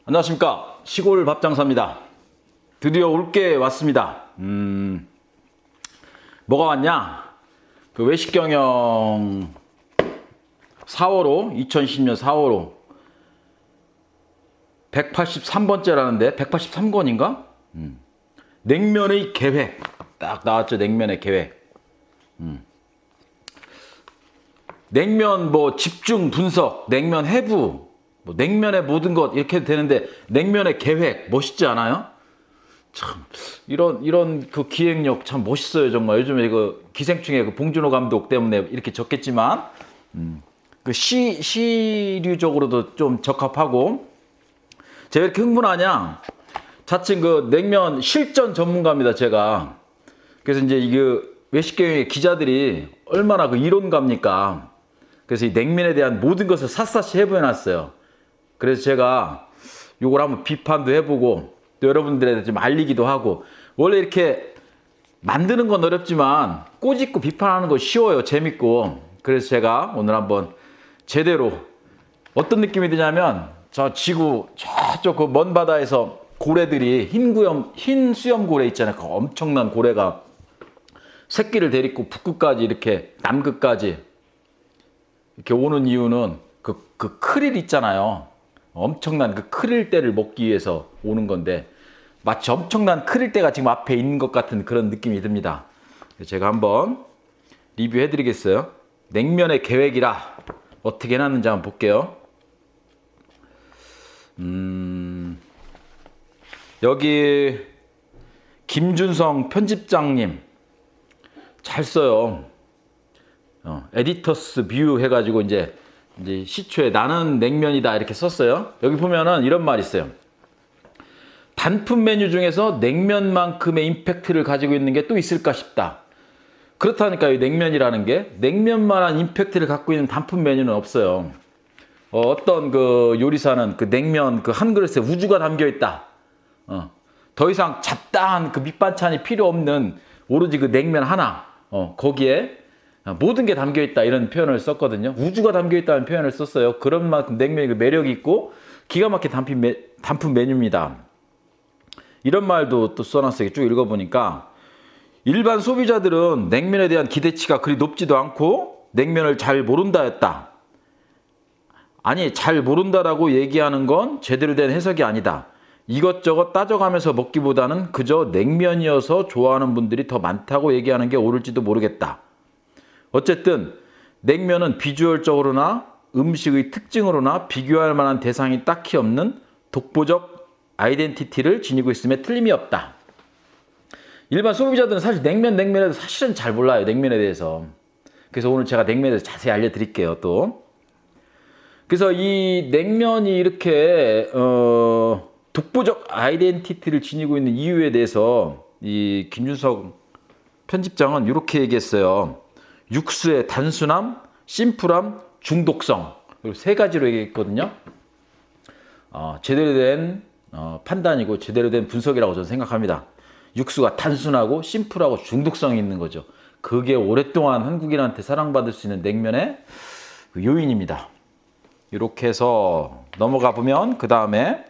안녕하십니까. 시골 밥장사입니다. 드디어 올게 왔습니다. 뭐가 왔냐? 그 외식경영 4호로 2010년 4호로 183번째라는데 183권인가? 냉면의 계획 딱 나왔죠. 냉면의 계획. 냉면 뭐 집중 분석, 냉면 해부, 뭐 냉면의 모든 것 이렇게 되는데 냉면의 계획 멋있지 않아요? 참 이런 그 기획력 참 멋있어요. 정말 요즘에 그 기생충의 그 봉준호 감독 때문에 이렇게 적겠지만 그 시류적으로도 좀 적합하고. 제가 이렇게 흥분하냐? 자칭 그 냉면 실전 전문가입니다. 제가. 그래서 이제 이게 외식경영의 기자들이 얼마나 그 이론가입니까? 그래서 이 냉면에 대한 모든 것을 샅샅이 해보여놨어요. 그래서 제가 요걸 한번 비판도 해보고 또 여러분들한테 좀 알리기도 하고. 원래 이렇게 만드는 건 어렵지만 꼬집고 비판하는 거 쉬워요. 재밌고. 그래서 제가 오늘 한번 제대로 어떤 느낌이 드냐면 저 지구 저쪽 그 먼 바다에서 고래들이 흰 수염 고래 있잖아요. 그 엄청난 고래가 새끼를 데리고 북극까지 이렇게 남극까지 이렇게 오는 이유는 그 크릴 있잖아요. 엄청난 그 크릴대를 먹기 위해서 오는 건데 마치 엄청난 크릴대가 지금 앞에 있는 것 같은 그런 느낌이 듭니다. 제가 한번 리뷰해 드리겠어요. 냉면의 계획이라 어떻게 해놨는지 한번 볼게요. 여기 김준성 편집장님 잘 써요. 에디터스 뷰 해가지고 이제 시초에 나는 냉면이다 이렇게 썼어요. 여기 보면은 이런 말이 있어요. 단품 메뉴 중에서 냉면만큼의 임팩트를 가지고 있는 게 또 있을까 싶다. 그렇다니까요. 냉면이라는 게 냉면만한 임팩트를 갖고 있는 단품 메뉴는 없어요. 어떤 그 요리사는 그 냉면 그 한 그릇에 우주가 담겨 있다. 더 이상 잡다한 그 밑반찬이 필요 없는 오로지 그 냉면 하나. 거기에 모든 게 담겨 있다 이런 표현을 썼거든요. 우주가 담겨 있다는 표현을 썼어요. 그런 만큼 냉면이 그 매력이 있고 기가 막힌 단품 메뉴입니다. 이런 말도 또 써놨어요. 쭉 읽어보니까 일반 소비자들은 냉면에 대한 기대치가 그리 높지도 않고 냉면을 잘 모른다였다. 아니, 잘 모른다라고 얘기하는 건 제대로 된 해석이 아니다. 이것저것 따져가면서 먹기보다는 그저 냉면이어서 좋아하는 분들이 더 많다고 얘기하는 게 옳을지도 모르겠다. 어쨌든 냉면은 비주얼적으로나 음식의 특징으로나 비교할 만한 대상이 딱히 없는 독보적 아이덴티티를 지니고 있음에 틀림이 없다. 일반 소비자들은 사실 냉면에 대해서 사실은 잘 몰라요. 냉면에 대해서. 그래서 오늘 제가 냉면에 대해서 자세히 알려드릴게요. 또. 그래서 이 냉면이 이렇게 독보적 아이덴티티를 지니고 있는 이유에 대해서 이 김준석 편집장은 이렇게 얘기했어요. 육수의 단순함, 심플함, 중독성. 그리고 세 가지로 얘기했거든요. 제대로 된 판단이고 제대로 된 분석이라고 저는 생각합니다. 육수가 단순하고 심플하고 중독성이 있는 거죠. 그게 오랫동안 한국인한테 사랑받을 수 있는 냉면의 그 요인입니다. 이렇게 해서 넘어가 보면 그 다음에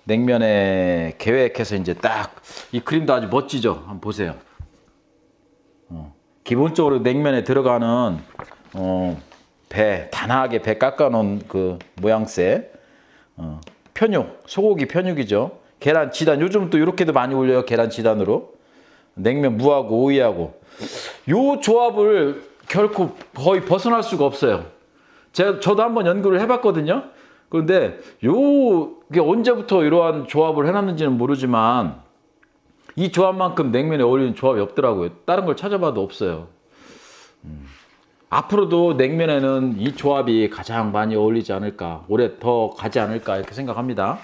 냉면에 계획해서 이제 딱 이 그림도 아주 멋지죠. 한번 보세요. 기본적으로 냉면에 들어가는 배 단아하게 배 깎아놓은 그 모양새 편육 소고기 편육이죠. 계란 지단 요즘 또 이렇게도 많이 올려요. 계란 지단으로 냉면 무하고 오이하고 요 조합을 결코 거의 벗어날 수가 없어요. 저도 한번 연구를 해봤거든요. 그런데 요게 언제부터 이러한 조합을 해놨는지는 모르지만 이 조합만큼 냉면에 어울리는 조합이 없더라고요. 다른 걸 찾아봐도 없어요. 앞으로도 냉면에는 이 조합이 가장 많이 어울리지 않을까, 오래 더 가지 않을까 이렇게 생각합니다.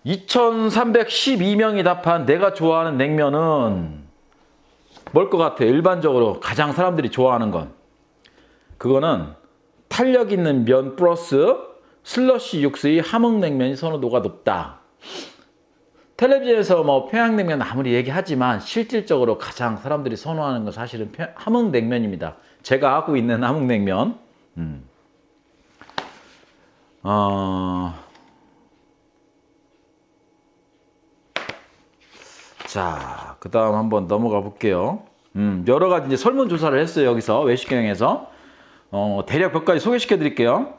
2312명이 답한 내가 좋아하는 냉면은 뭘 것 같아요? 일반적으로 가장 사람들이 좋아하는 건 그거는 탄력 있는 면 플러스 슬러시 육수의 함흥냉면이 선호도가 높다. 텔레비전에서 뭐 평양냉면 아무리 얘기하지만 실질적으로 가장 사람들이 선호하는 건 사실은 함흥냉면입니다. 제가 하고 있는 함흥냉면. 자, 그 다음 한번 넘어가 볼게요. 여러 가지 이제 설문조사를 했어요. 여기서 외식경영에서. 대략 몇 가지 소개시켜 드릴게요.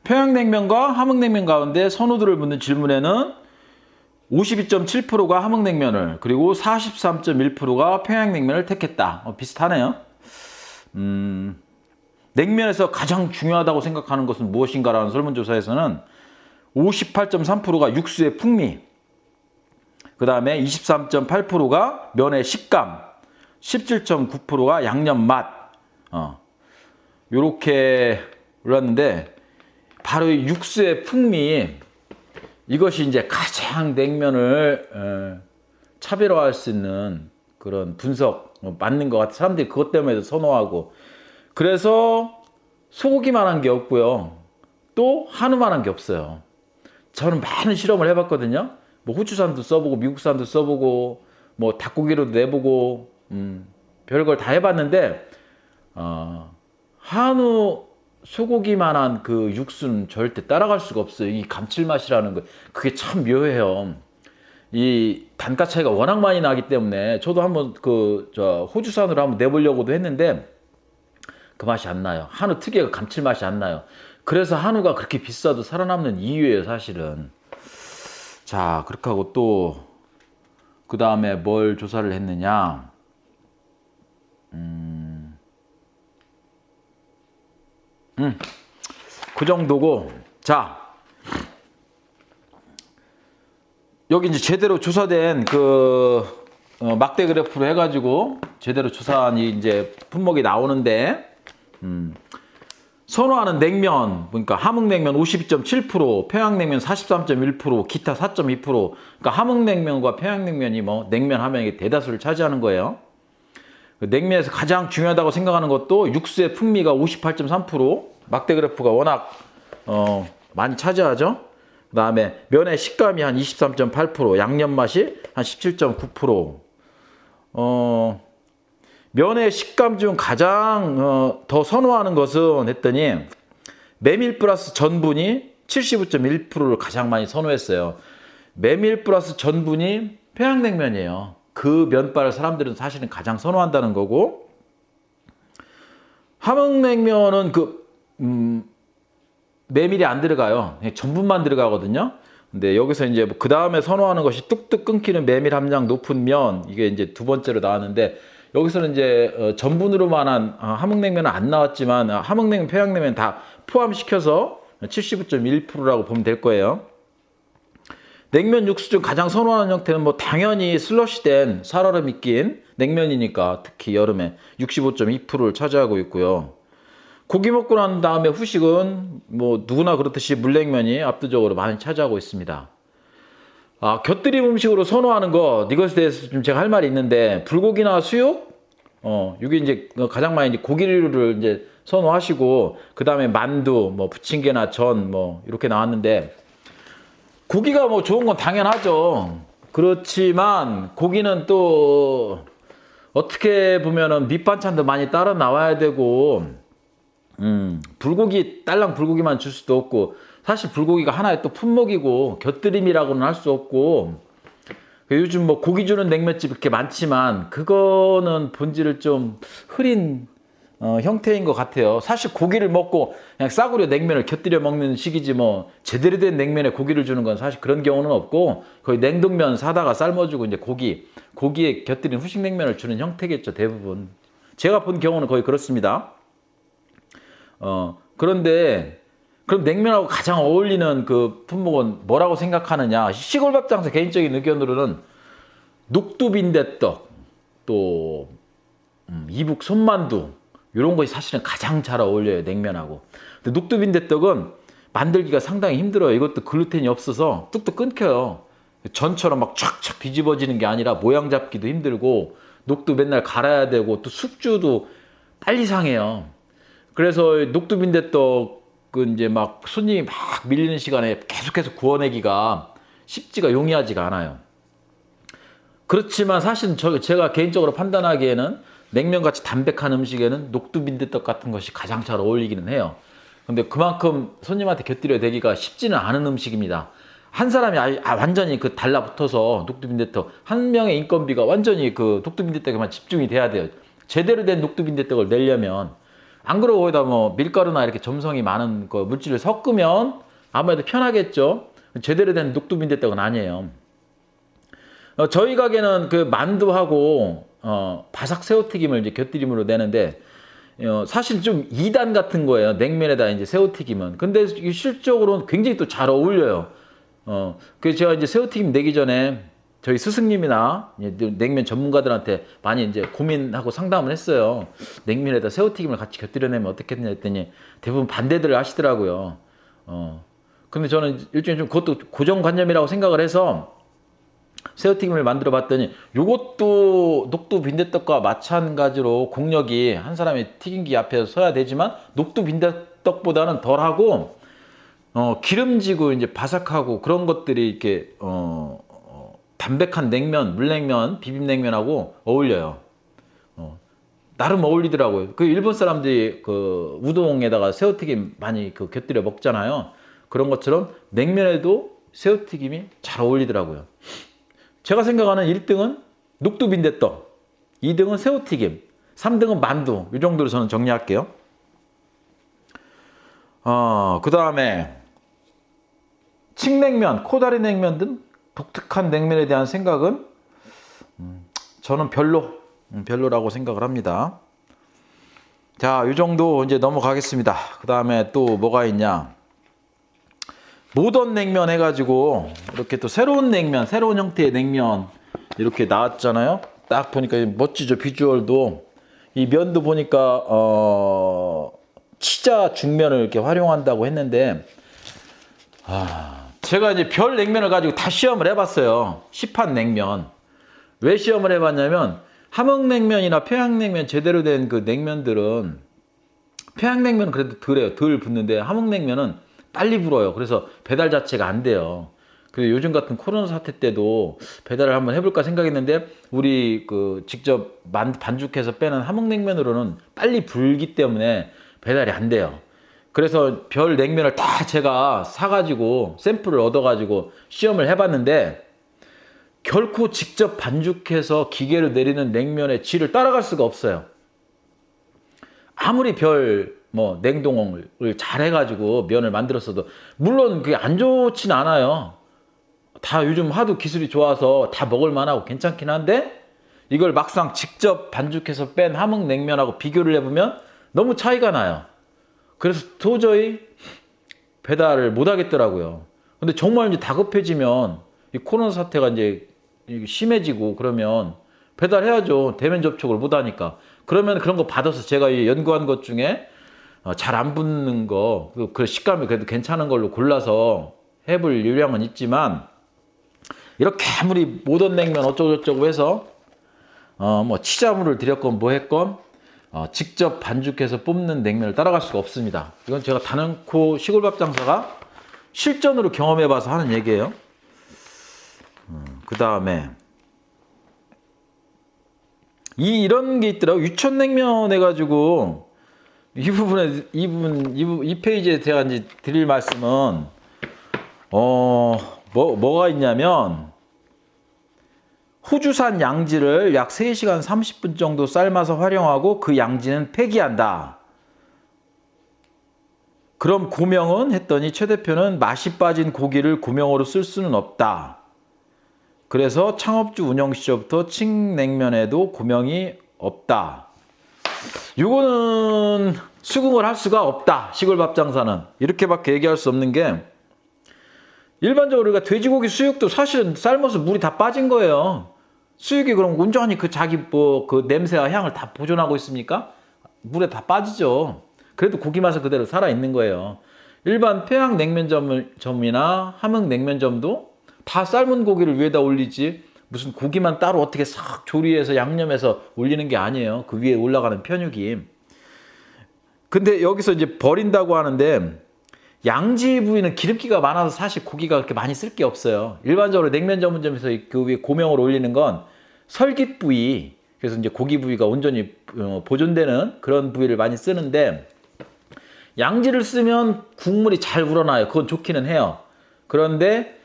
평양냉면과 함흥냉면 가운데 선호도를 묻는 질문에는 52.7%가 함흥냉면을, 그리고 43.1%가 평양냉면을 택했다. 비슷하네요. 냉면에서 가장 중요하다고 생각하는 것은 무엇인가라는 설문조사에서는 58.3%가 육수의 풍미, 그 다음에 23.8%가 면의 식감, 17.9%가 양념 맛, 요렇게 올랐는데, 바로 이 육수의 풍미, 이것이 이제 가장 냉면을 차별화할 수 있는 그런 분석 맞는 것 같아요. 사람들이 그것 때문에 선호하고, 그래서 소고기만한 게 없고요, 또 한우만한 게 없어요. 저는 많은 실험을 해봤거든요. 뭐 호주산도 써보고 미국산도 써보고 뭐 닭고기로도 내보고 별걸 다 해봤는데 한우 소고기만한 그 육수는 절대 따라갈 수가 없어요. 이 감칠맛이라는 거, 그게 참 묘해요. 이 단가 차이가 워낙 많이 나기 때문에 저도 한번 호주산으로 한번 내보려고도 했는데 그 맛이 안 나요. 한우 특유의 감칠맛이 안 나요. 그래서 한우가 그렇게 비싸도 살아남는 이유예요, 사실은. 자, 그렇게 하고 또 그 다음에 뭘 조사를 했느냐. 그 정도고. 자, 여기 이제 제대로 조사된 막대 그래프로 해가지고 제대로 조사한 이제 품목이 나오는데, 선호하는 냉면, 그러니까 함흥냉면 52.7%, 평양냉면 43.1%, 기타 4.2%. 그러니까 함흥냉면과 평양냉면이 뭐 냉면 하면 이게 대다수를 차지하는 거예요. 냉면에서 가장 중요하다고 생각하는 것도 육수의 풍미가 58.3%, 막대 그래프가 워낙 많이 차지하죠. 그 다음에 면의 식감이 한 23.8%, 양념 맛이 한 17.9%. 면의 식감 중 가장 더 선호하는 것은 했더니 메밀 플러스 전분이 75.1%를 가장 많이 선호했어요. 메밀 플러스 전분이 평양냉면이에요. 그 면발을 사람들은 사실은 가장 선호한다는 거고, 함흥냉면은 메밀이 안 들어가요. 전분만 들어가거든요. 근데 여기서 이제 그 다음에 선호하는 것이 뚝뚝 끊기는 메밀 함량 높은 면, 이게 이제 두 번째로 나왔는데, 여기서는 이제 전분으로만한 함흥냉면은 안 나왔지만 함흥냉면, 평양냉면 다 포함시켜서 79.1%라고 보면 될 거예요. 냉면 육수 중 가장 선호하는 형태는 뭐 당연히 슬러시된 살얼음이 낀 냉면이니까, 특히 여름에 65.2%를 차지하고 있고요. 고기 먹고 난 다음에 후식은 뭐 누구나 그렇듯이 물냉면이 압도적으로 많이 차지하고 있습니다. 곁들임 음식으로 선호하는 것, 이것에 대해서 좀 제가 할 말이 있는데, 불고기나 수육, 이게 이제 가장 많이 이제 고기류를 이제 선호하시고, 그 다음에 만두, 뭐 부침개나 전, 뭐 이렇게 나왔는데, 고기가 뭐 좋은 건 당연하죠. 그렇지만 고기는 또 어떻게 보면은 밑반찬도 많이 따라 나와야 되고, 딸랑 불고기만 줄 수도 없고, 사실 불고기가 하나의 또 품목이고 곁들임이라고는 할 수 없고, 요즘 뭐 고기 주는 냉면집 이렇게 많지만 그거는 본질을 좀 흐린 형태인 것 같아요. 사실 고기를 먹고 그냥 싸구려 냉면을 곁들여 먹는 식이지, 뭐 제대로 된 냉면에 고기를 주는 건 사실 그런 경우는 없고, 거의 냉동면 사다가 삶아주고 이제 고기에 곁들인 후식 냉면을 주는 형태겠죠, 대부분. 제가 본 경우는 거의 그렇습니다. 그런데 그럼 냉면하고 가장 어울리는 그 품목은 뭐라고 생각하느냐? 시골밥장사 개인적인 의견으로는 녹두빈대떡, 또 이북 손만두, 이런 것이 사실은 가장 잘 어울려요, 냉면하고. 근데 녹두빈대떡은 만들기가 상당히 힘들어요. 이것도 글루텐이 없어서 뚝뚝 끊겨요. 전처럼 막 촥촥 뒤집어지는 게 아니라 모양 잡기도 힘들고, 녹두 맨날 갈아야 되고, 또 숙주도 빨리 상해요. 그래서 녹두빈대떡은 이제 막 손님이 막 밀리는 시간에 계속해서 구워내기가 쉽지가 용이하지가 않아요. 그렇지만 사실 제가 개인적으로 판단하기에는 냉면같이 담백한 음식에는 녹두빈대떡 같은 것이 가장 잘 어울리기는 해요. 근데 그만큼 손님한테 곁들여 대기가 쉽지는 않은 음식입니다. 한 사람이 완전히 그 달라붙어서 녹두빈대떡, 한 명의 인건비가 완전히 그 녹두빈대떡에만 집중이 돼야 돼요. 제대로 된 녹두빈대떡을 내려면. 안 그러고 거기다 뭐 밀가루나 이렇게 점성이 많은 그 물질을 섞으면 아무래도 편하겠죠. 제대로 된 녹두빈대떡은 아니에요. 저희 가게는 그 만두하고 바삭 새우튀김을 이제 곁들임으로 내는데 사실 좀 2단 같은 거예요. 냉면에다 이제 새우튀김은. 근데 실적으로는 굉장히 또 잘 어울려요. 그래서 제가 이제 새우튀김 내기 전에 저희 스승님이나 냉면 전문가들한테 많이 이제 고민하고 상담을 했어요. 냉면에다 새우튀김을 같이 곁들여내면 어떻겠냐 했더니 대부분 반대들을 하시더라고요. 근데 저는 일종의 좀 그것도 고정관념이라고 생각을 해서 새우튀김을 만들어 봤더니 요것도 녹두 빈대떡과 마찬가지로 공력이 한 사람이 튀김기 앞에서 서야 되지만 녹두 빈대떡보다는 덜하고 기름지고 이제 바삭하고 그런 것들이 이렇게 담백한 냉면, 물냉면, 비빔냉면하고 어울려요. 나름 어울리더라고요. 그 일본 사람들이 그 우동에다가 새우튀김 많이 그 곁들여 먹잖아요. 그런 것처럼 냉면에도 새우튀김이 잘 어울리더라고요. 제가 생각하는 1등은 녹두빈대떡, 2등은 새우튀김, 3등은 만두. 이 정도로 저는 정리할게요. 그 다음에 칡냉면, 코다리 냉면 등 독특한 냉면에 대한 생각은 저는 별로라고 생각을 합니다. 자, 이 정도 이제 넘어가겠습니다. 그 다음에 또 뭐가 있냐? 모던 냉면 해가지고 이렇게 또 새로운 냉면, 새로운 형태의 냉면 이렇게 나왔잖아요. 딱 보니까 멋지죠. 비주얼도. 이 면도 보니까 치자 중면을 이렇게 활용한다고 했는데 제가 이제 별 냉면을 가지고 다 시험을 해봤어요. 시판 냉면. 왜 시험을 해봤냐면 함흥냉면이나 평양냉면 제대로 된 그 냉면들은 평양냉면은 그래도 덜 붙는데 함흥냉면은 빨리 불어요. 그래서 배달 자체가 안 돼요. 그리고 요즘 같은 코로나 사태 때도 배달을 한번 해볼까 생각했는데 우리 그 직접 반죽해서 빼는 함흥냉면으로는 빨리 불기 때문에 배달이 안 돼요. 그래서 별 냉면을 다 제가 사가지고 샘플을 얻어가지고 시험을 해봤는데 결코 직접 반죽해서 기계로 내리는 냉면의 질을 따라갈 수가 없어요. 아무리 냉동을 잘 해가지고 면을 만들었어도 물론 그게 안 좋진 않아요. 다 요즘 하도 기술이 좋아서 다 먹을 만하고 괜찮긴 한데 이걸 막상 직접 반죽해서 뺀 함흥냉면하고 비교를 해보면 너무 차이가 나요. 그래서 도저히 배달을 못 하겠더라고요. 근데 정말 이제 다급해지면 이 코로나 사태가 이제 심해지고 그러면 배달해야죠. 대면 접촉을 못 하니까. 그러면 그런 거 받아서 제가 연구한 것 중에 잘 안 붙는 거, 그 식감이 그래도 괜찮은 걸로 골라서 해볼 요량은 있지만 이렇게 아무리 모던 냉면 어쩌고저쩌고 해서 치자물을 들였건 뭐 했건 직접 반죽해서 뽑는 냉면을 따라갈 수가 없습니다. 이건 제가 단언코 시골밥 장사가 실전으로 경험해봐서 하는 얘기예요. 그 다음에 이런 게 있더라고. 유천냉면 해가지고 이 페이지에 제가 이제 드릴 말씀은 뭐가 있냐면 호주산 양지를 약 3시간 30분 정도 삶아서 활용하고 그 양지는 폐기한다. 그럼 고명은 했더니 최 대표는 맛이 빠진 고기를 고명으로 쓸 수는 없다. 그래서 창업주 운영 시절부터 칡냉면에도 고명이 없다. 이거는 수긍을 할 수가 없다. 시골밥 장사는. 이렇게밖에 얘기할 수 없는 게 일반적으로 우리가 돼지고기 수육도 사실은 삶아서 물이 다 빠진 거예요. 수육이 그럼 온전히 그 자기 그 냄새와 향을 다 보존하고 있습니까? 물에 다 빠지죠. 그래도 고기 맛은 그대로 살아있는 거예요. 일반 평양냉면점이나 함흥냉면점도 다 삶은 고기를 위에다 올리지 무슨 고기만 따로 어떻게 싹 조리해서 양념해서 올리는 게 아니에요. 그 위에 올라가는 편육이. 근데 여기서 이제 버린다고 하는데 양지 부위는 기름기가 많아서 사실 고기가 그렇게 많이 쓸 게 없어요. 일반적으로 냉면 전문점에서 그 위에 고명을 올리는 건 설깃 부위, 그래서 이제 고기 부위가 온전히 보존되는 그런 부위를 많이 쓰는데, 양지를 쓰면 국물이 잘 우러나요. 그건 좋기는 해요. 그런데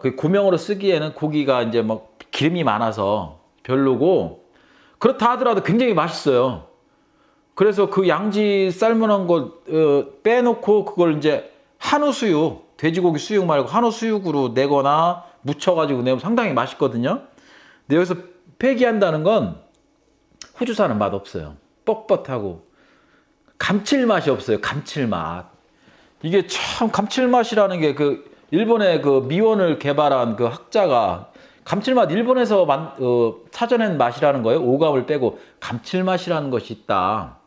그 고명으로 쓰기에는 고기가 이제 막 기름이 많아서 별로고, 그렇다 하더라도 굉장히 맛있어요. 그래서 그 양지 삶아놓은 거 빼놓고 그걸 이제 한우 수육, 돼지고기 수육 말고 한우 수육으로 내거나 무쳐가지고 내면 상당히 맛있거든요. 근데 여기서 폐기한다는 건 후주산은 맛 없어요. 뻣뻣하고 감칠맛이 없어요. 감칠맛. 이게 참 감칠맛이라는 게 그 일본의 그 미원을 개발한 그 학자가 감칠맛 일본에서 찾아낸 맛이라는 거예요. 오감을 빼고 감칠맛이라는 것이 있다.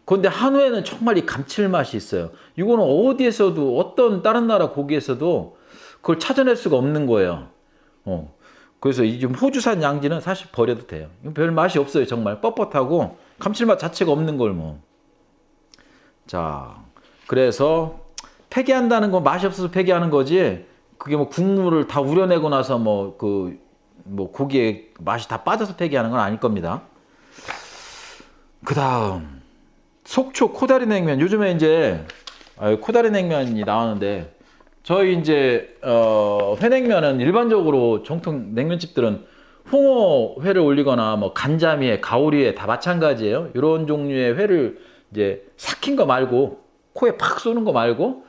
그런데 한우에는 정말 이 감칠맛이 있어요. 이거는 어디에서도 어떤 다른 나라 고기에서도 그걸 찾아낼 수가 없는 거예요. 그래서 이 좀 호주산 양지는 사실 버려도 돼요. 별 맛이 없어요. 정말 뻣뻣하고 감칠맛 자체가 없는 걸 뭐. 자, 그래서 폐기한다는 건 맛이 없어서 폐기하는 거지. 그게 뭐 국물을 다 우려내고 나서 뭐 고기에 맛이 다 빠져서 폐기하는 건 아닐 겁니다. 그 다음 속초 코다리 냉면. 요즘에 이제 코다리 냉면이 나오는데, 저희 이제 회냉면은 일반적으로 정통 냉면집들은 홍어회를 올리거나 뭐 간자미에 가오리에 다 마찬가지예요. 이런 종류의 회를 이제 삭힌 거 말고, 코에 팍 쏘는 거 말고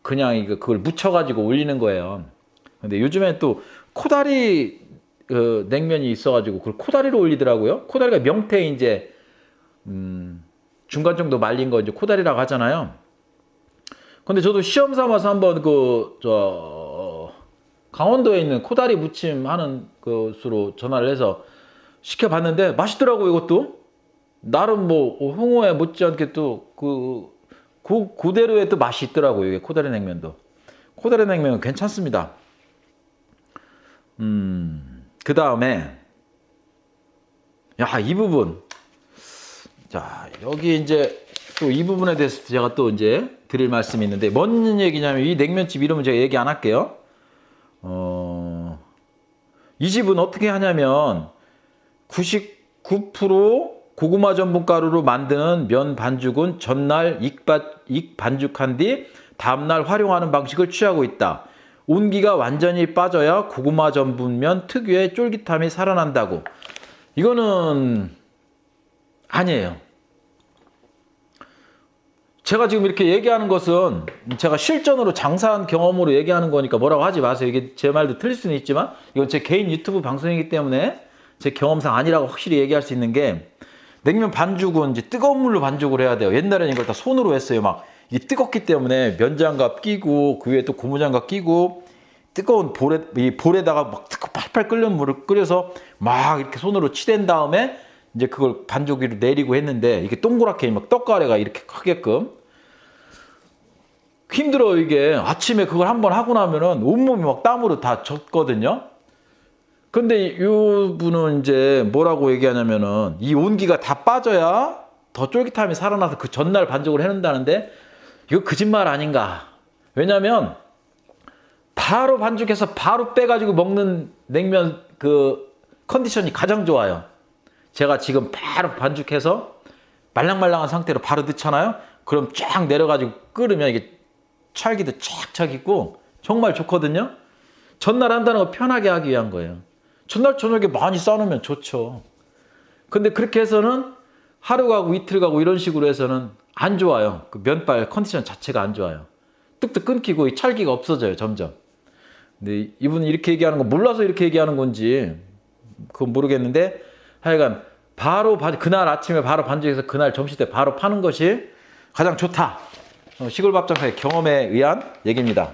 그냥 그걸 묻혀가지고 올리는 거예요. 근데 요즘에 또 코다리 냉면이 있어가지고 그걸 코다리로 올리더라고요. 코다리가 명태 이제 중간 정도 말린 거 이제 코다리라고 하잖아요. 근데 저도 시험 삼아서 한번 강원도에 있는 코다리 무침 하는 것으로 전화를 해서 시켜봤는데 맛있더라고요. 이것도 나름 뭐 홍어에 못지않게 또 그대로의 또 맛이 있더라고요. 이게 코다리 냉면도. 코다리 냉면은 괜찮습니다. 그 다음에 이 부분. 자, 여기 이제 또 이 부분에 대해서 제가 또 이제 드릴 말씀이 있는데, 뭔 얘기냐면 이 냉면집 이름은 제가 얘기 안 할게요. 이 집은 어떻게 하냐면 99% 고구마 전분 가루로 만드는 면 반죽은 전날 익 반죽한 뒤 다음날 활용하는 방식을 취하고 있다. 온기가 완전히 빠져야 고구마 전분면 특유의 쫄깃함이 살아난다고. 이거는 아니에요. 제가 지금 이렇게 얘기하는 것은 제가 실전으로 장사한 경험으로 얘기하는 거니까 뭐라고 하지 마세요. 이게 제 말도 틀릴 수는 있지만 이건 제 개인 유튜브 방송이기 때문에 제 경험상 아니라고 확실히 얘기할 수 있는 게, 냉면 반죽은 이제 뜨거운 물로 반죽을 해야 돼요. 옛날에는 이걸 다 손으로 했어요. 막 이게 뜨겁기 때문에 면장갑 끼고 그 위에 또 고무장갑 끼고 뜨거운 볼에다가 막 팔팔 끓는 물을 끓여서 막 이렇게 손으로 치댄 다음에 이제 그걸 반죽 위로 내리고 했는데, 이게 동그랗게 막 떡가래가 이렇게 크게끔 힘들어. 이게 아침에 그걸 한번 하고 나면은 온몸이 막 땀으로 다 젖거든요. 근데 이 분은 이제 뭐라고 얘기하냐면은 이 온기가 다 빠져야 더 쫄깃함이 살아나서 그 전날 반죽을 해놓는다는데, 이거 거짓말 아닌가. 왜냐면 바로 반죽해서 바로 빼가지고 먹는 냉면 그 컨디션이 가장 좋아요. 제가 지금 바로 반죽해서 말랑말랑한 상태로 바로 넣잖아요. 그럼 쫙 내려가지고 끓으면 이게 찰기도 쫙 있고 정말 좋거든요. 전날 한다는 거 편하게 하기 위한 거예요. 전날 저녁에 많이 싸놓으면 좋죠. 근데 그렇게 해서는 하루 가고 이틀 가고 이런 식으로 해서는 안 좋아요. 그 면발 컨디션 자체가 안 좋아요. 뚝뚝 끊기고 이 찰기가 없어져요, 점점. 근데 이분은 이렇게 얘기하는 거 몰라서 이렇게 얘기하는 건지 그건 모르겠는데, 하여간 바로 그날 아침에 바로 반죽해서 그날 점심 때 바로 파는 것이 가장 좋다. 시골 밥장사의 경험에 의한 얘기입니다.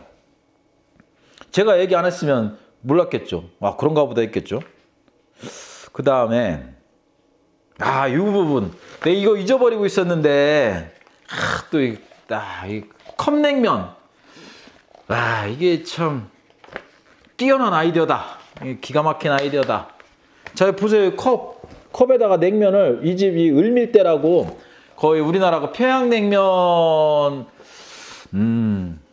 제가 얘기 안 했으면 몰랐겠죠. 그런가 보다 했겠죠. 그 다음에 이 부분 내가 이거 잊어버리고 있었는데 또 이 컵냉면. 이게 참 뛰어난 아이디어다. 기가 막힌 아이디어다. 자, 보세요. 컵에다가 냉면을, 이 집이 을밀대라고 거의 우리나라가 평양냉면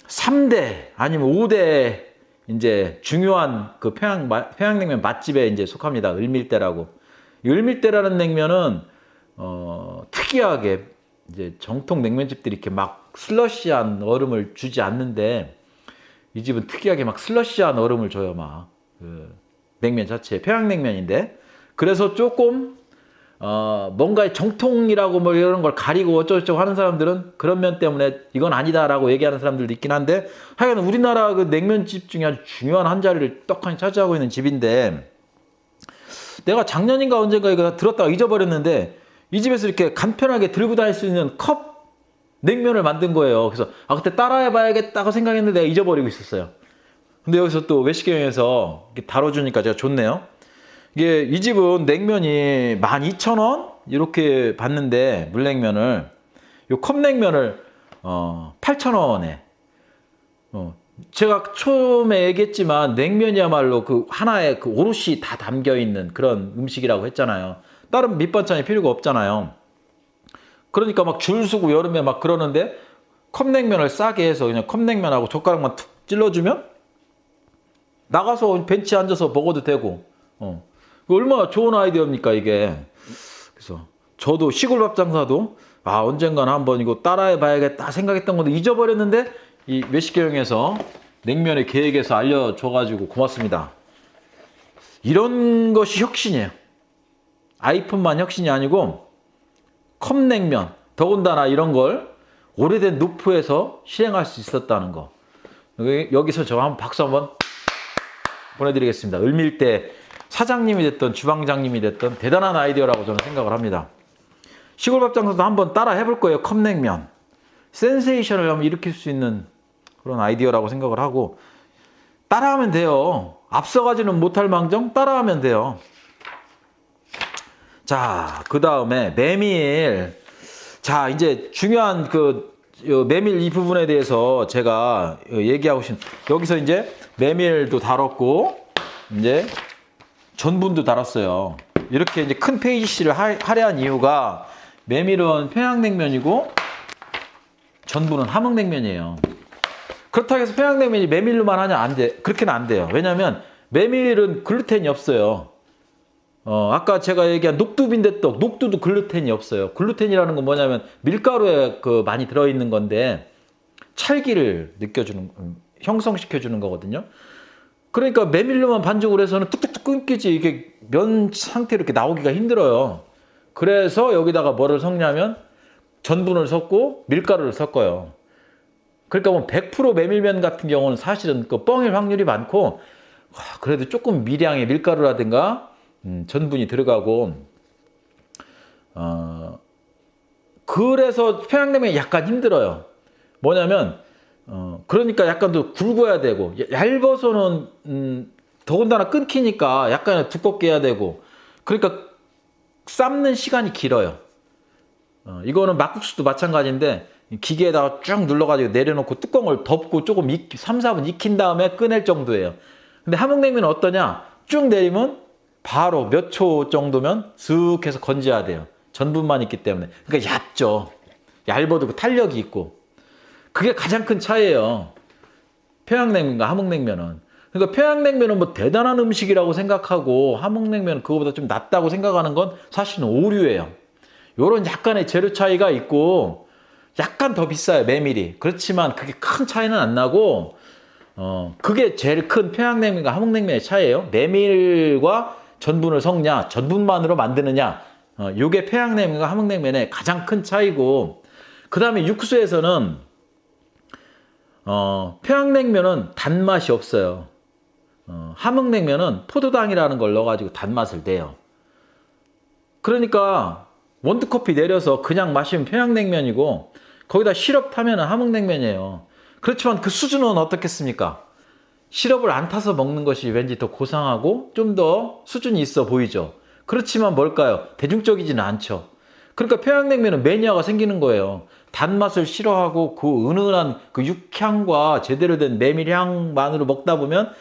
3대 아니면 5대 이제 중요한 그 평양냉면 맛집에 이제 속합니다. 을밀대라고. 을밀대라는 냉면은 특이하게 이제 정통 냉면집들이 이렇게 막 슬러시한 얼음을 주지 않는데 이 집은 특이하게 막 슬러시한 얼음을 줘요. 막 그 냉면 자체 평양냉면인데 그래서 조금 뭔가의 정통이라고 뭐 이런 걸 가리고 어쩌고저쩌고 하는 사람들은 그런 면 때문에 이건 아니다라고 얘기하는 사람들도 있긴 한데 하여간 우리나라 그 냉면집 중에 아주 중요한 한 자리를 떡하니 차지하고 있는 집인데 내가 작년인가 언젠가 이거 들었다가 잊어버렸는데 이 집에서 이렇게 간편하게 들고 다닐 수 있는 컵 냉면을 만든 거예요. 그래서 그때 따라해봐야겠다고 생각했는데 내가 잊어버리고 있었어요. 근데 여기서 또 외식경에서 다뤄주니까 제가 좋네요. 이게 이 집은 냉면이 12,000원 이렇게 받는데 물냉면을 요 컵냉면을 8,000원에 제가 처음에 얘기했지만 냉면이야말로 그 하나에 그 오롯이 다 담겨 있는 그런 음식이라고 했잖아요. 다른 밑반찬이 필요가 없잖아요. 그러니까 막 줄 서고 여름에 막 그러는데 컵냉면을 싸게 해서 그냥 컵냉면하고 젓가락만 툭 찔러주면 나가서 벤치에 앉아서 먹어도 되고 얼마나 좋은 아이디어입니까 이게. 그래서 저도 시골밥 장사도 언젠가는 한번 이거 따라해 봐야겠다 생각했던 건데 잊어버렸는데 이 외식경영에서 냉면의 계획에서 알려줘가지고 고맙습니다. 이런 것이 혁신이에요. 아이폰만 혁신이 아니고 컵냉면 더군다나 이런 걸 오래된 노프에서 실행할 수 있었다는 거. 여기서 저 한번 박수 한번 보내드리겠습니다. 을밀대 사장님이 됐던 주방장님이 됐던 대단한 아이디어라고 저는 생각을 합니다. 시골밥 장사도 한번 따라 해볼 거예요. 컵냉면 센세이션을 한번 일으킬 수 있는 그런 아이디어라고 생각을 하고 따라하면 돼요. 앞서가지는 못할 망정 따라하면 돼요. 자, 그 다음에 메밀. 자, 이제 중요한 그 메밀 이 부분에 대해서 제가 얘기하고 싶은 여기서 이제 메밀도 다뤘고 이제 전분도 다뤘어요. 이렇게 이제 큰 페이지를 할애한 이유가 메밀은 평양냉면이고 전분은 함흥냉면이에요. 그렇다고 해서 평양냉면이 메밀로만 하냐 안 돼. 그렇게는 안 돼요. 왜냐하면 메밀은 글루텐이 없어요. 아까 제가 얘기한 녹두빈대떡, 녹두도 글루텐이 없어요. 글루텐이라는 건 뭐냐면 밀가루에 그 많이 들어있는 건데 찰기를 느껴주는, 형성시켜주는 거거든요. 그러니까 메밀로만 반죽을 해서는 뚝뚝뚝 끊기지 이게 면 상태로 이렇게 나오기가 힘들어요. 그래서 여기다가 뭐를 섞냐면 전분을 섞고 밀가루를 섞어요. 그러니까 뭐 100% 메밀면 같은 경우는 사실은 그 뻥일 확률이 많고 그래도 조금 미량의 밀가루라든가 전분이 들어가고 그래서 평양냉면이 약간 힘들어요. 뭐냐면 그러니까 약간 더 굵어야 되고 얇아서는 더군다나 끊기니까 약간 두껍게 해야 되고 그러니까 삶는 시간이 길어요. 이거는 막국수도 마찬가지인데 기계에다가 쭉 눌러가지고 내려놓고 뚜껑을 덮고 조금 3, 4분 익힌 다음에 꺼낼 정도예요. 근데 함흥냉면은 어떠냐? 쭉 내리면 바로 몇 초 정도면 슥 해서 건져야 돼요. 전분만 있기 때문에. 그러니까 얇죠. 얇아도 그 탄력이 있고. 그게 가장 큰 차이예요. 평양냉면과 함흥냉면은. 그러니까 평양냉면은 뭐 대단한 음식이라고 생각하고 함흥냉면은 그거보다 좀 낫다고 생각하는 건 사실은 오류예요. 요런 약간의 재료 차이가 있고 약간 더 비싸요. 메밀이. 그렇지만 그게 큰 차이는 안 나고 그게 제일 큰 평양냉면과 함흥냉면의 차이예요. 메밀과 전분을 섞냐, 전분만으로 만드느냐, 요게 평양냉면과 함흥냉면의 가장 큰 차이고, 그 다음에 육수에서는 평양냉면은 단맛이 없어요. 함흥냉면은 포도당이라는 걸 넣어가지고 단맛을 내요. 그러니까 원두커피 내려서 그냥 마시면 평양냉면이고 거기다 시럽 타면 함흥냉면이에요. 그렇지만 그 수준은 어떻겠습니까? 시럽을 안 타서 먹는 것이 왠지 더 고상하고 좀 더 수준이 있어 보이죠. 그렇지만 뭘까요? 대중적이지는 않죠. 그러니까 평양냉면은 매니아가 생기는 거예요. 단맛을 싫어하고 그 은은한 그 육향과 제대로 된 메밀향만으로 먹다 보면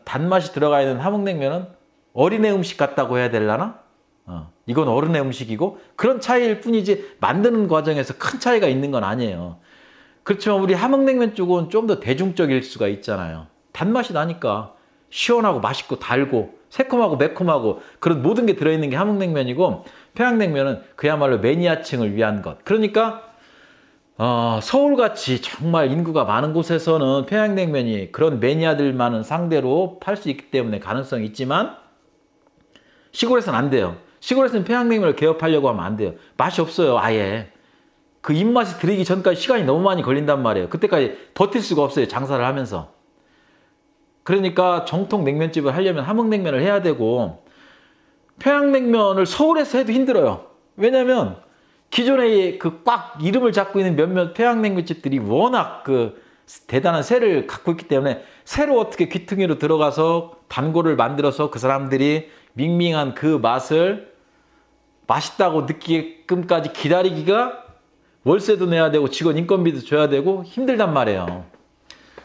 단맛이 들어가 있는 함흥냉면은 어린애 음식 같다고 해야 되려나? 이건 어른의 음식이고 그런 차이일 뿐이지 만드는 과정에서 큰 차이가 있는 건 아니에요. 그렇지만 우리 함흥냉면 쪽은 좀 더 대중적일 수가 있잖아요. 단맛이 나니까 시원하고 맛있고 달고 새콤하고 매콤하고 그런 모든 게 들어있는 게 함흥냉면이고, 평양냉면은 그야말로 매니아층을 위한 것. 그러니까 서울같이 정말 인구가 많은 곳에서는 평양냉면이 그런 매니아들만은 상대로 팔 수 있기 때문에 가능성이 있지만, 시골에서는 안 돼요. 시골에서는 평양냉면을 개업하려고 하면 안 돼요. 맛이 없어요, 아예. 그 입맛이 들이기 전까지 시간이 너무 많이 걸린단 말이에요. 그때까지 버틸 수가 없어요, 장사를 하면서. 그러니까 정통 냉면집을 하려면 함흥냉면을 해야 되고, 평양냉면을 서울에서 해도 힘들어요. 왜냐면 기존에 그 꽉 이름을 잡고 있는 몇몇 평양냉면집들이 워낙 그 대단한 세를 갖고 있기 때문에, 새로 어떻게 귀퉁이로 들어가서 단골을 만들어서 그 사람들이 밍밍한 그 맛을 맛있다고 느끼게끔까지 기다리기가, 월세도 내야 되고 직원 인건비도 줘야 되고 힘들단 말이에요.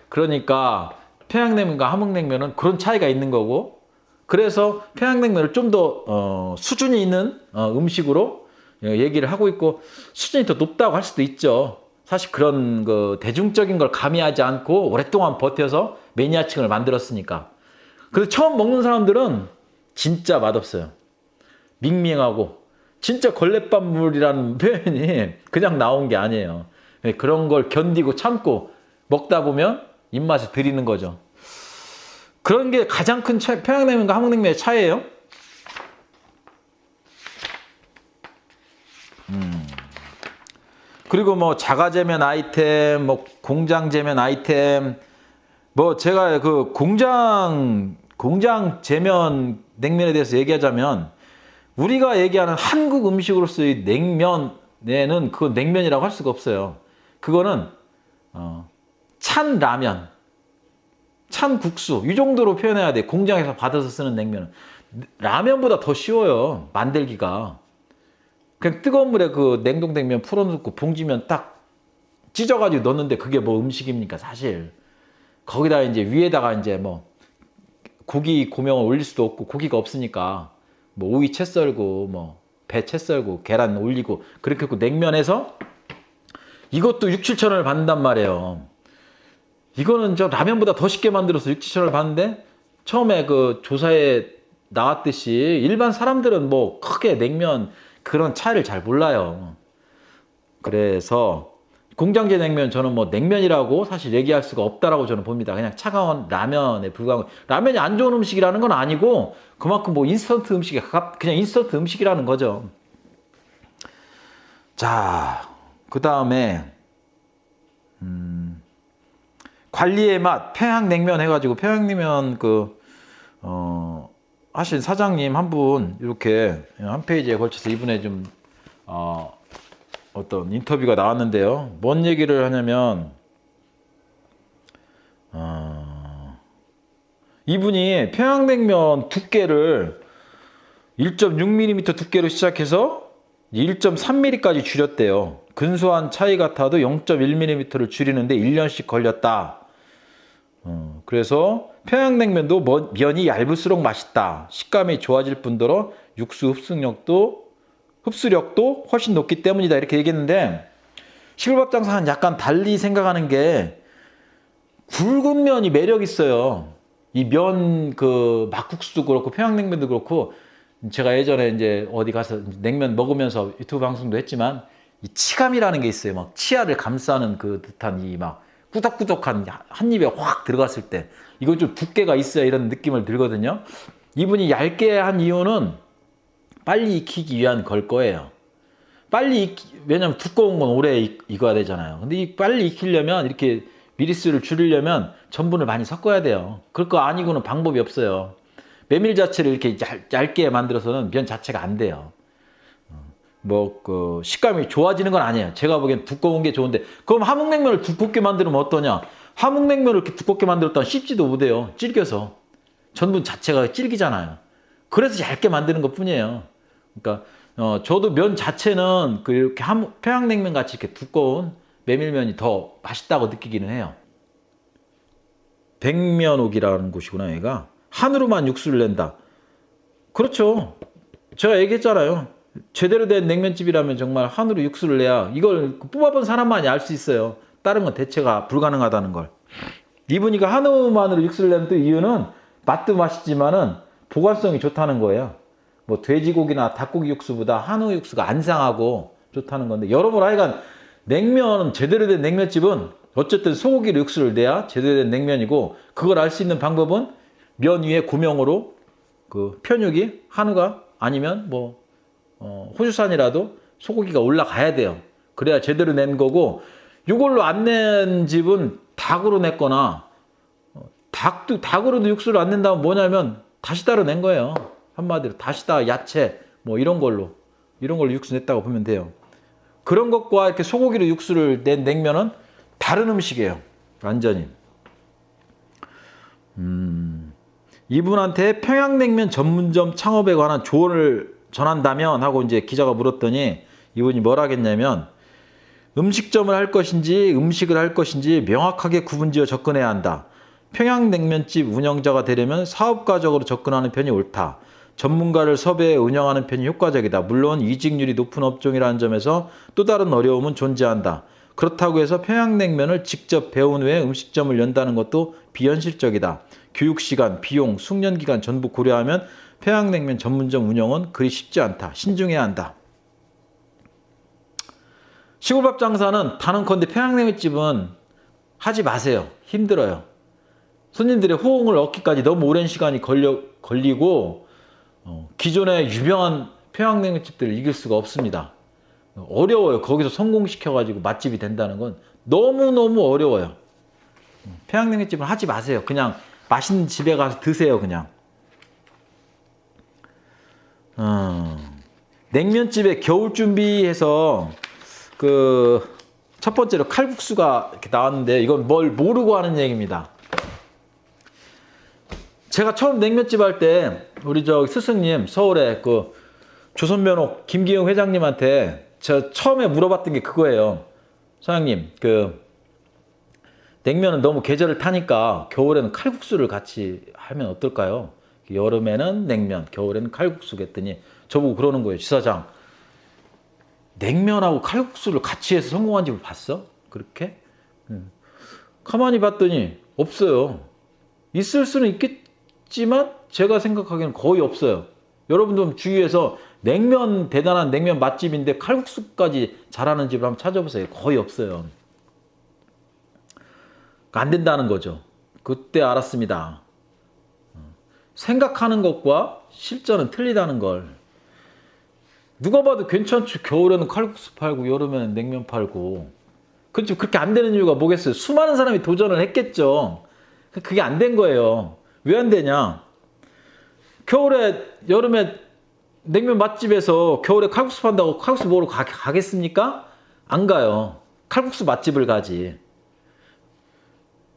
그러니까 평양냉면과 함흥냉면은 그런 차이가 있는 거고, 그래서 평양냉면을 좀 더 수준이 있는 음식으로 얘기를 하고 있고, 수준이 더 높다고 할 수도 있죠. 사실 그런 그 대중적인 걸 가미하지 않고 오랫동안 버텨서 매니아층을 만들었으니까. 그래서 처음 먹는 사람들은 진짜 맛없어요. 밍밍하고, 진짜 걸레밥물이라는 표현이 그냥 나온 게 아니에요. 그런 걸 견디고 참고 먹다 보면 입맛에 들이는 거죠. 그런 게 가장 큰 평양냉면과 함흥냉면의 차이예요. 그리고 뭐 자가제면 아이템, 뭐 공장제면 아이템, 뭐 제가 그 공장 제면 냉면에 대해서 얘기하자면, 우리가 얘기하는 한국 음식으로서의 냉면에는 그 냉면이라고 할 수가 없어요. 그거는 찬 라면, 찬 국수, 이 정도로 표현해야 돼. 공장에서 받아서 쓰는 냉면은 라면보다 더 쉬워요, 만들기가. 그냥 뜨거운 물에 그 냉동냉면 풀어놓고 봉지면 딱 찢어가지고 넣는데 그게 뭐 음식입니까, 사실. 거기다 이제 위에다가 이제 뭐 고기 고명을 올릴 수도 없고, 고기가 없으니까 뭐 오이 채 썰고 뭐 배 채 썰고 계란 올리고 그렇게 했고, 냉면에서 이것도 6, 7천 원을 받는단 말이에요. 이거는 저 라면보다 더 쉽게 만들어서 6, 7천 원을 받는데, 처음에 그 조사에 나왔듯이 일반 사람들은 뭐 크게 냉면 그런 차이를 잘 몰라요. 그래서 공장제 냉면, 저는 뭐 냉면이라고 사실 얘기할 수가 없다라고 저는 봅니다. 그냥 차가운 라면에 불과한, 라면이 안 좋은 음식이라는 건 아니고, 그만큼 뭐 인스턴트 음식에 그냥 인스턴트 음식이라는 거죠. 자, 그 다음에 관리의 맛, 평양냉면 해가지고, 평양냉면 하신 사장님 한 분, 이렇게 한 페이지에 걸쳐서 이분의 좀 어떤 인터뷰가 나왔는데요. 뭔 얘기를 하냐면, 이분이 평양냉면 두께를 1.6mm 두께로 시작해서 1.3mm까지 줄였대요. 근소한 차이 같아도 0.1mm를 줄이는데 1년씩 걸렸다. 그래서 평양냉면도 면이 얇을수록 맛있다. 식감이 좋아질 뿐더러 육수 흡수력도 훨씬 높기 때문이다. 이렇게 얘기했는데, 시골밥 장사는 약간 달리 생각하는 게, 굵은 면이 매력 있어요. 이 면 그 막국수도 그렇고 평양냉면도 그렇고, 제가 예전에 이제 어디 가서 냉면 먹으면서 유튜브 방송도 했지만, 이 치감이라는 게 있어요. 막 치아를 감싸는 그 듯한 이 막 꾸덕꾸덕한, 한 입에 확 들어갔을 때 이건 좀 두께가 있어야 이런 느낌을 들거든요. 이분이 얇게 한 이유는 빨리 익히기 위한 걸 거예요. 왜냐면 두꺼운 건 오래 익어야 되잖아요. 근데 이 빨리 익히려면, 이렇게 미리수를 줄이려면 전분을 많이 섞어야 돼요. 그럴 거 아니고는 방법이 없어요. 메밀 자체를 이렇게 얇게 만들어서는 면 자체가 안 돼요. 식감이 좋아지는 건 아니에요. 제가 보기엔 두꺼운 게 좋은데, 그럼 함흥냉면을 두껍게 만들면 어떠냐? 함흥냉면을 이렇게 두껍게 만들었다면 씹지도 못해요. 질겨서. 전분 자체가 질기잖아요. 그래서 얇게 만드는 것 뿐이에요. 그러니까 저도 면 자체는 이렇게 평양냉면 같이 이렇게 두꺼운 메밀면이 더 맛있다고 느끼기는 해요. 백면옥이라는 곳이구나, 얘가. 한우로만 육수를 낸다. 그렇죠. 제가 얘기했잖아요. 제대로 된 냉면집이라면 정말 한우로 육수를 내야, 이걸 뽑아본 사람만이 알 수 있어요. 다른 건 대체가 불가능하다는 걸. 이분이가 한우만으로 육수를 내는 또 이유는, 맛도 맛있지만은 보관성이 좋다는 거예요. 뭐 돼지고기나 닭고기 육수보다 한우 육수가 안 상하고 좋다는 건데, 여러분 하여간 냉면, 제대로 된 냉면집은 어쨌든 소고기 육수를 내야 제대로 된 냉면이고, 그걸 알 수 있는 방법은 면 위에 고명으로 그 편육이 한우가 아니면 뭐 호주산이라도 소고기가 올라가야 돼요. 그래야 제대로 낸 거고, 이걸로 안 낸 집은 닭으로 냈거나, 닭으로도 육수를 안 낸다면 뭐냐면 다시다로 낸 거예요. 한마디로 다시다, 야채 뭐 이런 걸로 육수 냈다고 보면 돼요. 그런 것과 이렇게 소고기로 육수를 낸 냉면은 다른 음식이에요. 완전히. 이분한테 평양냉면 전문점 창업에 관한 조언을 전한다면 하고 이제 기자가 물었더니, 이분이 뭘 하겠냐면, 음식점을 할 것인지 음식을 할 것인지 명확하게 구분지어 접근해야 한다. 평양냉면집 운영자가 되려면 사업가적으로 접근하는 편이 옳다. 전문가를 섭외해 운영하는 편이 효과적이다. 물론 이직률이 높은 업종이라는 점에서 또 다른 어려움은 존재한다. 그렇다고 해서 평양냉면을 직접 배운 후에 음식점을 연다는 것도 비현실적이다. 교육시간, 비용, 숙련기간 전부 고려하면 평양냉면 전문점 운영은 그리 쉽지 않다. 신중해야 한다. 시골밥 장사는 단언컨대 평양냉면집은 하지 마세요. 힘들어요. 손님들의 호응을 얻기까지 너무 오랜 시간이 걸리고, 기존의 유명한 평양냉면집들을 이길 수가 없습니다. 어려워요. 거기서 성공시켜가지고 맛집이 된다는 건 너무너무 어려워요. 평양냉면집은 하지 마세요. 그냥 맛있는 집에 가서 드세요. 그냥. 냉면집에 겨울 준비해서 첫 번째로 칼국수가 이렇게 나왔는데, 이건 뭘 모르고 하는 얘기입니다. 제가 처음 냉면집 할 때 우리 스승님 서울에 조선면옥 김기영 회장님한테 제가 처음에 물어봤던 게 그거예요. 사장님, 냉면은 너무 계절을 타니까 겨울에는 칼국수를 같이 하면 어떨까요? 여름에는 냉면, 겨울에는 칼국수 했더니 저보고 그러는 거예요. 지사장, 냉면하고 칼국수를 같이 해서 성공한 집을 봤어? 그렇게? 가만히 봤더니 없어요. 있을 수는 있겠지만 제가 생각하기에는 거의 없어요. 여러분들 주위에서 대단한 냉면 맛집인데 칼국수까지 잘하는 집을 한번 찾아보세요. 거의 없어요. 안 된다는 거죠. 그때 알았습니다. 생각하는 것과 실전은 틀리다는 걸. 누가 봐도 괜찮죠. 겨울에는 칼국수 팔고 여름에는 냉면 팔고. 그렇죠. 그렇게 안 되는 이유가 뭐겠어요? 수많은 사람이 도전을 했겠죠. 그게 안 된 거예요. 왜 안 되냐? 여름에 냉면 맛집에서 겨울에 칼국수 판다고 칼국수 먹으러 가겠습니까? 안 가요. 칼국수 맛집을 가지.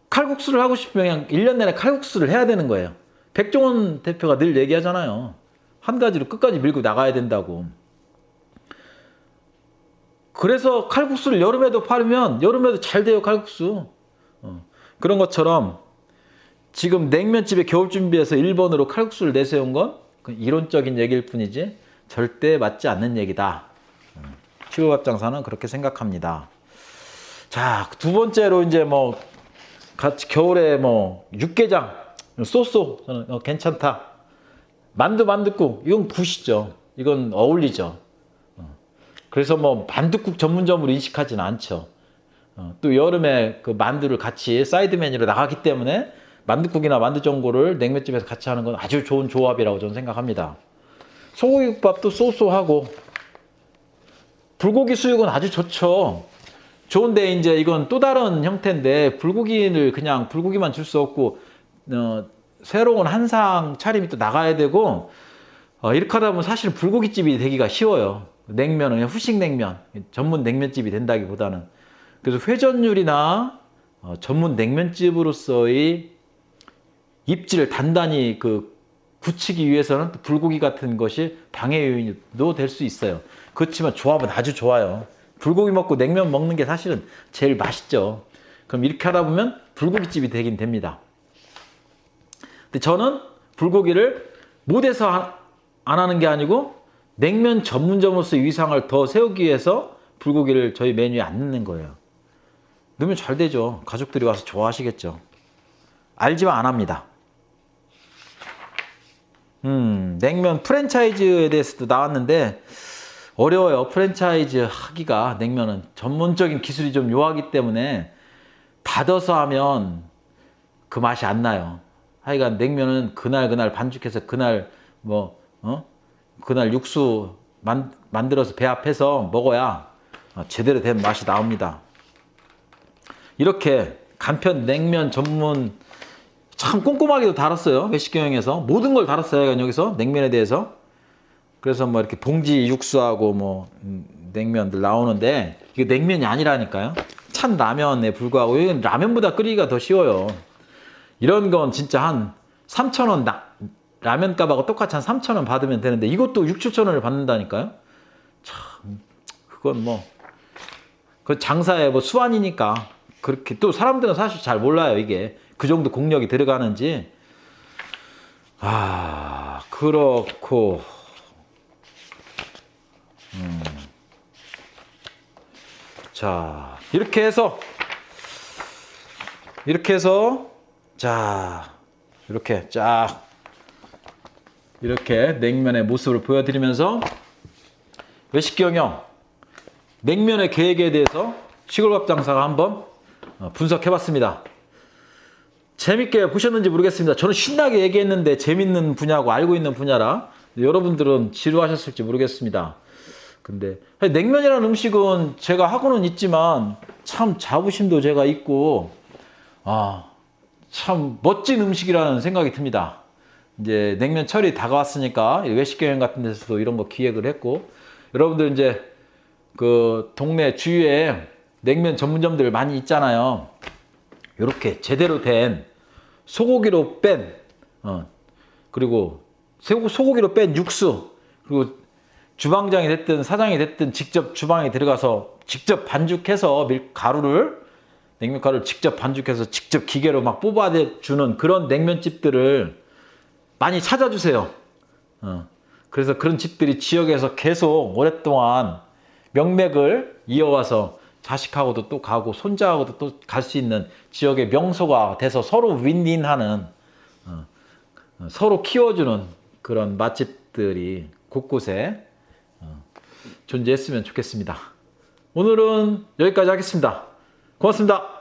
칼국수를 하고 싶으면 그냥 1년 내내 칼국수를 해야 되는 거예요. 백종원 대표가 늘 얘기하잖아요. 한 가지로 끝까지 밀고 나가야 된다고. 그래서 칼국수를 여름에도 팔으면 여름에도 잘 돼요, 칼국수. 그런 것처럼 지금 냉면집에 겨울 준비해서 1번으로 칼국수를 내세운 건 이론적인 얘기일 뿐이지 절대 맞지 않는 얘기다. 시골밥 장사는 그렇게 생각합니다. 자, 두 번째로 이제 같이 겨울에 육개장, 쏘쏘 저는 괜찮다. 만두국 이건 굿이죠. 이건 어울리죠. 그래서 만두국 전문점으로 인식하지는 않죠. 또 여름에 그 만두를 같이 사이드 메뉴로 나가기 때문에 만두국이나 만두전골을 냉면집에서 같이 하는 건 아주 좋은 조합이라고 저는 생각합니다. 소고기국밥도 쏘쏘하고, 불고기 수육은 아주 좋죠. 좋은데 이제 이건 또 다른 형태인데, 불고기를 그냥 불고기만 줄 수 없고 새로운 한상 차림이 또 나가야 되고, 이렇게 하다 보면 사실 불고기집이 되기가 쉬워요. 냉면은 그냥 후식냉면, 전문 냉면집이 된다기보다는. 그래서 회전율이나 전문 냉면집으로서의 입지를 단단히 굳히기 위해서는 또 불고기 같은 것이 방해 요인도 될 수 있어요. 그렇지만 조합은 아주 좋아요. 불고기 먹고 냉면 먹는 게 사실은 제일 맛있죠. 그럼 이렇게 하다 보면 불고기집이 되긴 됩니다. 근데 저는 불고기를 못해서 안 하는 게 아니고 냉면 전문점으로서의 위상을 더 세우기 위해서 불고기를 저희 메뉴에 안 넣는 거예요. 넣으면 잘 되죠. 가족들이 와서 좋아하시겠죠. 알지만 안 합니다. 냉면 프랜차이즈에 대해서도 나왔는데 어려워요. 프랜차이즈 하기가 냉면은 전문적인 기술이 좀 요하기 때문에 닫아서 하면 그 맛이 안 나요. 하여간 냉면은 그날 반죽해서 그날 그날 육수 만들어서 배합해서 먹어야 제대로 된 맛이 나옵니다. 이렇게 간편 냉면 전문 참 꼼꼼하게도 다뤘어요. 외식경영에서 모든 걸 다뤘어요. 여기서 냉면에 대해서. 그래서 뭐 이렇게 봉지 육수하고 뭐 냉면들 나오는데 이게 냉면이 아니라니까요. 찬 라면에 불과하고 이건 라면보다 끓이기가 더 쉬워요. 이런 건 진짜 한 3,000원 라면 값하고 똑같이 한 3,000원 받으면 되는데 이것도 6, 7,000원을 받는다니까요. 참 그건 뭐 그 장사의 뭐 수완이니까 그렇게 또 사람들은 사실 잘 몰라요. 이게 그 정도 공력이 들어가는지. 그렇고 자 이렇게 해서 자 이렇게 쫙 이렇게 냉면의 모습을 보여드리면서 외식경영 냉면의 계획에 대해서 시골밥 장사가 한번 분석해봤습니다. 재밌게 보셨는지 모르겠습니다. 저는 신나게 얘기했는데 재밌는 분야고 알고 있는 분야라 여러분들은 지루하셨을지 모르겠습니다. 근데 냉면이라는 음식은 제가 하고는 있지만 참 자부심도 제가 있고 참 멋진 음식이라는 생각이 듭니다. 이제 냉면철이 다가왔으니까 외식경영 같은 데서도 이런 거 기획을 했고 여러분들 이제 그 동네 주위에 냉면 전문점들 많이 있잖아요. 이렇게 제대로 된 소고기로 뺀 그리고 소고기로 뺀 육수 그리고 주방장이 됐든 사장이 됐든 직접 주방에 들어가서 직접 반죽해서 냉면 가루를 직접 반죽해서 직접 기계로 막 뽑아주는 그런 냉면집들을 많이 찾아주세요. 그래서 그런 집들이 지역에서 계속 오랫동안 명맥을 이어와서 자식하고도 또 가고 손자하고도 또 갈 수 있는 지역의 명소가 돼서 서로 윈윈하는 서로 키워주는 그런 맛집들이 곳곳에 존재했으면 좋겠습니다. 오늘은 여기까지 하겠습니다. 고맙습니다.